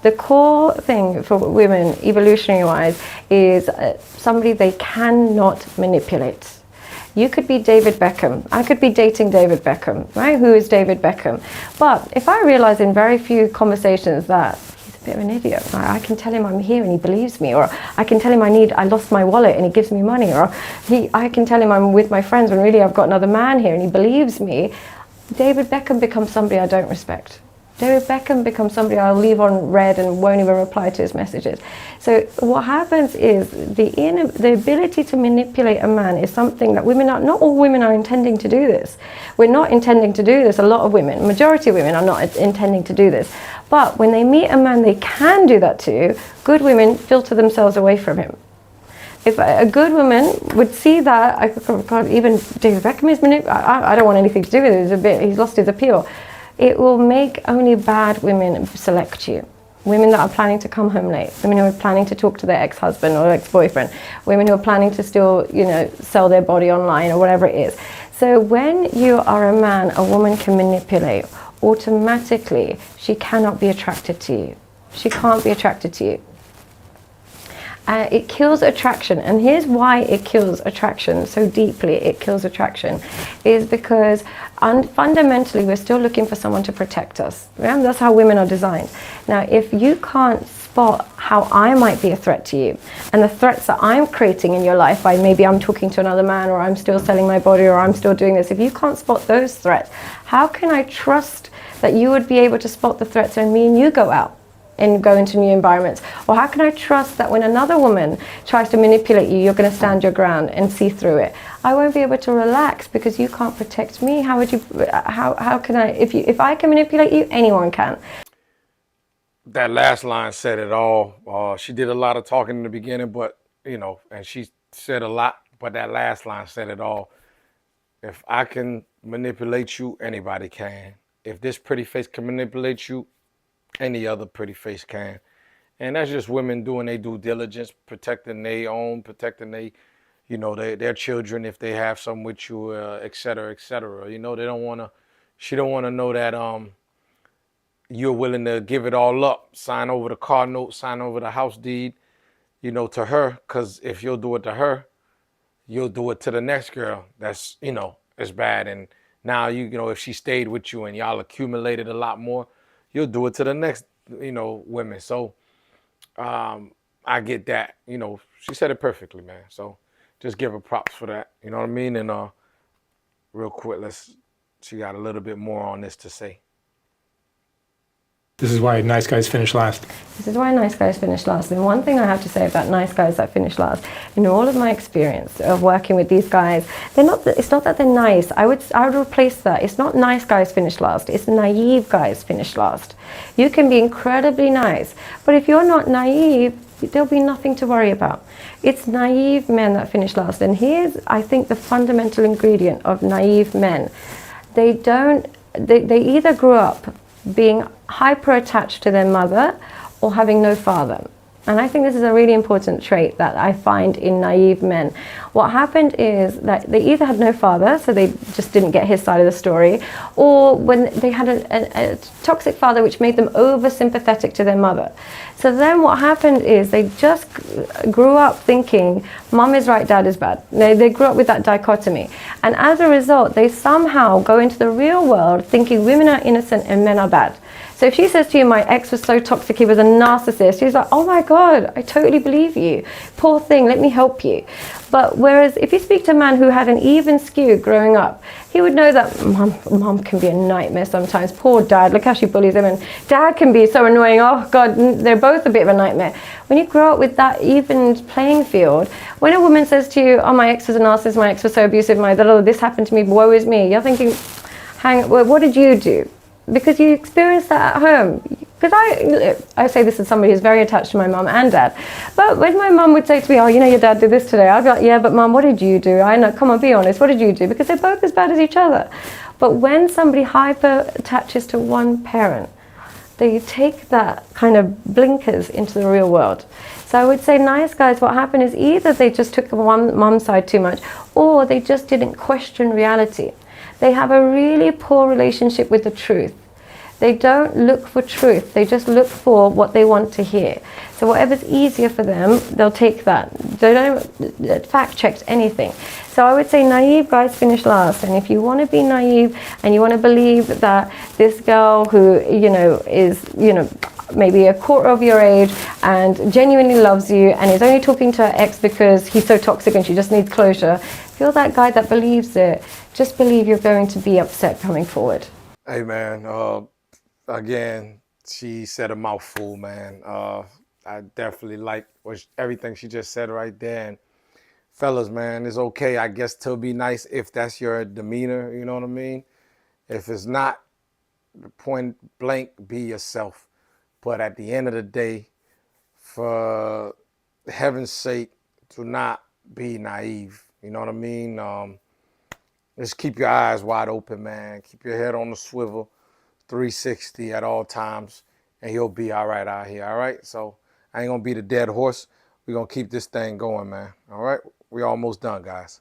The core thing for women, evolutionary-wise, is somebody they cannot manipulate. You could be David Beckham. I could be dating David Beckham, right? Who is David Beckham? But if I realize in very few conversations that he's a bit of an idiot, right? I can tell him I'm here and he believes me, or I can tell him I lost my wallet and he gives me money, or I can tell him I'm with my friends when really I've got another man here and he believes me. David Beckham becomes somebody I don't respect. David Beckham becomes somebody I'll leave on read and won't even reply to his messages. So what happens is the ability to manipulate a man is something that not all women are intending to do this. We're not intending to do this. A lot of women, majority of women are not intending to do this. But when they meet a man they can do that to, good women filter themselves away from him. If a good woman would see that, even David Beckham is I don't want anything to do with it. He's lost his appeal. It will make only bad women select you. Women that are planning to come home late, women who are planning to talk to their ex-husband or ex-boyfriend, women who are planning to still, sell their body online or whatever it is. So when you are a man a woman can manipulate, automatically she cannot be attracted to you. She can't be attracted to you. It kills attraction, and here's why it kills attraction so deeply. It kills attraction is because fundamentally we're still looking for someone to protect us. Yeah? That's how women are designed. Now, if you can't spot how I might be a threat to you and the threats that I'm creating in your life by maybe I'm talking to another man, or I'm still selling my body, or I'm still doing this, if you can't spot those threats, how can I trust that you would be able to spot the threats when me and you go out and go into new environments? Or how can I trust that when another woman tries to manipulate you, you're going to stand your ground and see through it? I won't be able to relax because you can't protect me. How can I, if I can manipulate you, anyone can. That last line said it all. She did a lot of talking in the beginning, but, and she said a lot, but that last line said it all. If I can manipulate you, anybody can. If this pretty face can manipulate you, any other pretty face can. And that's just women doing their due diligence, protecting their own, protecting their children if they have some with you, et cetera, et cetera. They don't want to, she don't want to know that you're willing to give it all up, sign over the car note, sign over the house deed, to her. Because if you'll do it to her, you'll do it to the next girl. That's, it's bad. And now, if she stayed with you and y'all accumulated a lot more, you'll do it to the next, women. So I get that. She said it perfectly, man. So just give her props for that. You know what I mean? And real quick, she got a little bit more on this to say. This is why nice guys finish last. This is why nice guys finish last. And one thing I have to say about nice guys that finish last, in all of my experience of working with these guys, it's not that they're nice. I would replace that. It's not nice guys finish last. It's naive guys finish last. You can be incredibly nice, but if you're not naive, there'll be nothing to worry about. It's naive men that finish last. And here's, I think, the fundamental ingredient of naive men. They either grew up being hyper attached to their mother or having no father. And I think this is a really important trait that I find in naive men. What happened is that they either had no father, so they just didn't get his side of the story, or when they had a toxic father which made them over sympathetic to their mother. So then what happened is they just grew up thinking mom is right, dad is bad. They grew up with that dichotomy. And as a result, they somehow go into the real world thinking women are innocent and men are bad. So if she says to you, my ex was so toxic, he was a narcissist, she's like, oh my God, I totally believe you. Poor thing, let me help you. But whereas if you speak to a man who had an even skew growing up, he would know that mom can be a nightmare sometimes. Poor dad, look how she bullies him. And dad can be so annoying. Oh God, they're both a bit of a nightmare. When you grow up with that even playing field, when a woman says to you, oh, my ex was a narcissist, my ex was so abusive, this happened to me, woe is me. You're thinking, what did you do? Because you experienced that at home. Because I say this as somebody who's very attached to my mum and dad. But when my mum would say to me, oh, your dad did this today, I'd be like, yeah, but mum, what did you do? I know, come on, be honest, what did you do? Because they're both as bad as each other. But when somebody hyper attaches to one parent, they take that kind of blinkers into the real world. So I would say nice guys, what happened is either they just took one mum's side too much, or they just didn't question reality. They have a really poor relationship with the truth. They don't look for truth. They just look for what they want to hear. So whatever's easier for them, they'll take that. They don't fact check anything. So I would say naive guys finish last. And if you want to be naive and you want to believe that this girl who, is, maybe a quarter of your age and genuinely loves you and is only talking to her ex because he's so toxic and she just needs closure, if you're that guy that believes it, just believe you're going to be upset coming forward. Hey, man, again, she said a mouthful, man. I definitely like everything she just said right there. And fellas, man, it's okay, I guess, to be nice if that's your demeanor, you know what I mean? If it's not, point blank, be yourself. But at the end of the day, for heaven's sake, do not be naive. You know what I mean? Just keep your eyes wide open, man. Keep your head on the swivel, 360 at all times, and you'll be all right out here, all right? So I ain't going to be the dead horse. We're going to keep this thing going, man, all right? We almost done, guys.